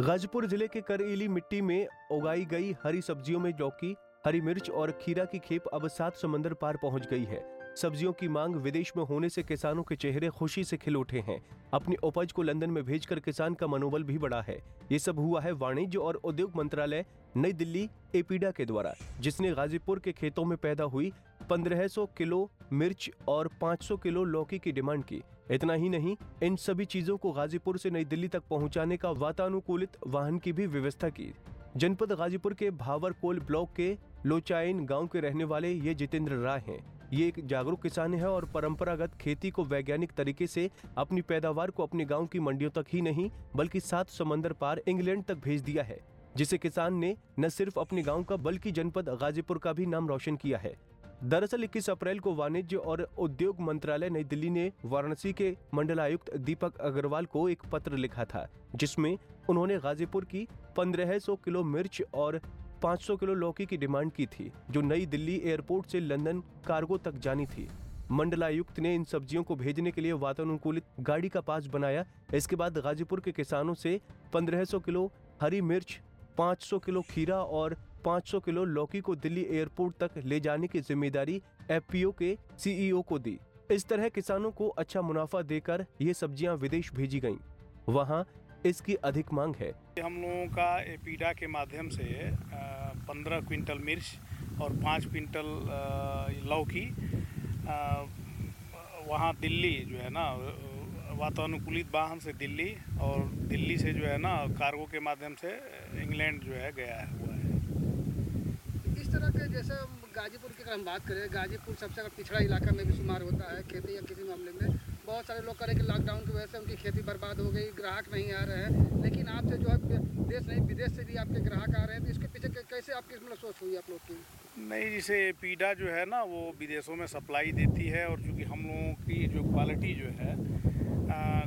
गाजीपुर जिले के करेली मिट्टी में उगाई गई हरी सब्जियों में लौकी, हरी मिर्च और खीरा की खेप अब 7 समंदर पार पहुंच गई है। सब्जियों की मांग विदेश में होने से किसानों के चेहरे खुशी से खिल उठे हैं। अपनी उपज को लंदन में भेजकर किसान का मनोबल भी बढ़ा है। ये सब हुआ है वाणिज्य और उद्योग मंत्रालय नई दिल्ली एपीडा के द्वारा, जिसने गाजीपुर के खेतों में पैदा हुई 1500 किलो मिर्च और 500 किलो लौकी की डिमांड की। इतना ही नहीं, इन सभी चीजों को गाजीपुर से नई दिल्ली तक पहुंचाने का वातानुकूलित वाहन की भी व्यवस्था की। जनपद गाजीपुर के भावरकोल ब्लॉक के लोचाइन गांव के रहने वाले ये जितेंद्र राय हैं। ये एक जागरूक किसान है और परंपरागत खेती को वैज्ञानिक तरीके से अपनी पैदावार को अपने गांव की मंडियों तक ही नहीं बल्कि 7 समंदर पार इंग्लैंड तक भेज दिया है, जिसे किसान ने न सिर्फ अपने गांव का बल्कि जनपद गाजीपुर का भी नाम रोशन किया है। दरअसल 21 अप्रैल को वाणिज्य और उद्योग मंत्रालय नई दिल्ली ने वाराणसी के मंडलायुक्त दीपक अग्रवाल को एक पत्र लिखा था, जिसमें उन्होंने गाजीपुर की 1500 किलो मिर्च और 500 किलो लौकी की डिमांड की थी, जो नई दिल्ली एयरपोर्ट से लंदन कार्गो तक जानी थी। मंडलायुक्त ने इन सब्जियों को भेजने के लिए वातानुकूलित गाड़ी का पास बनाया। इसके बाद गाजीपुर के किसानों से 1500 किलो हरी मिर्च, 500 किलो खीरा और 500 किलो लौकी को दिल्ली एयरपोर्ट तक ले जाने की जिम्मेदारी एफपीओ के सीईओ को दी। इस तरह किसानों को अच्छा मुनाफा देकर ये सब्जियां विदेश भेजी गईं। वहां इसकी अधिक मांग है। हम लोगों का एपीडा के माध्यम से 15 क्विंटल मिर्च और 5 क्विंटल लौकी वहाँ दिल्ली जो है ना वातानुकूलित वाहन से दिल्ली और दिल्ली से जो है ना कार्गो के माध्यम से इंग्लैंड जो है गया हुआ है। इस तरह के जैसे गाजीपुर की अगर हम बात करें, गाजीपुर सबसे अगर पिछड़ा इलाका में भी शुमार होता है खेती या किसी मामले में। बहुत सारे लोग करें कि लॉकडाउन की वजह से उनकी खेती बर्बाद हो गई, ग्राहक नहीं आ रहे हैं, लेकिन आपसे जो है देश नहीं विदेश से भी आपके ग्राहक आ रहे हैं, तो इसके पीछे कैसे आपकी मतलब सोच हुई आप लोग की? नहीं, जैसे एपीडा जो है ना वो विदेशों में सप्लाई देती है और चूँकि हम लोगों की जो क्वालिटी जो है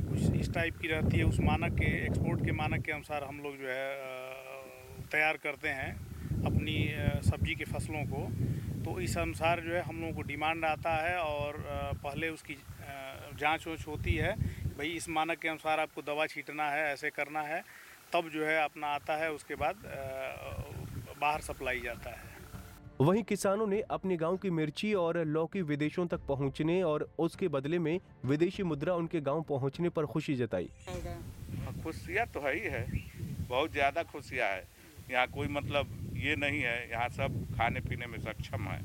कुछ इस टाइप की रहती है, उस मानक के एक्सपोर्ट के मानक के अनुसार हम लोग जो है तैयार करते हैं अपनी सब्जी के फसलों को। तो इस अनुसार जो है हम लोगों को डिमांड आता है और पहले उसकी जांच होती है, भाई इस मानक के अनुसार आपको दवा छींटना है, ऐसे करना है, तब जो है अपना आता है, उसके बाद बाहर सप्लाई जाता है। वहीं किसानों ने अपने गांव की मिर्ची और लौकी विदेशों तक पहुंचने और उसके बदले में विदेशी मुद्रा उनके गांव पहुंचने पर खुशी जताई। खुशियाँ तो है ही है, बहुत ज़्यादा खुशियाँ है। यहाँ कोई मतलब ये नहीं है, यहाँ सब खाने पीने में सक्षम है।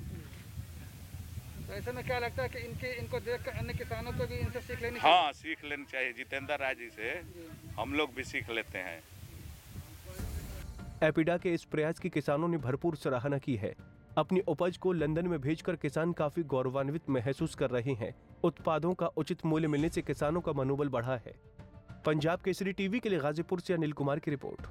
तो ऐसे में क्या लगता है कि इनको देख कर अन्य किसानों को भी इनसे सीख लेनी चाहिए? हाँ, सीख लेनी चाहिए। जितेंद्र राय जी से हम लोग भी सीख लेते हैं। एपीडा के इस प्रयास की किसानों ने भरपूर सराहना की है। अपनी उपज को लंदन में भेजकर किसान काफी गौरवान्वित महसूस कर रहे हैं। उत्पादों का उचित मूल्य मिलने से किसानों का मनोबल बढ़ा है। पंजाब केसरी टीवी के लिए गाजीपुर से अनिल कुमार की रिपोर्ट।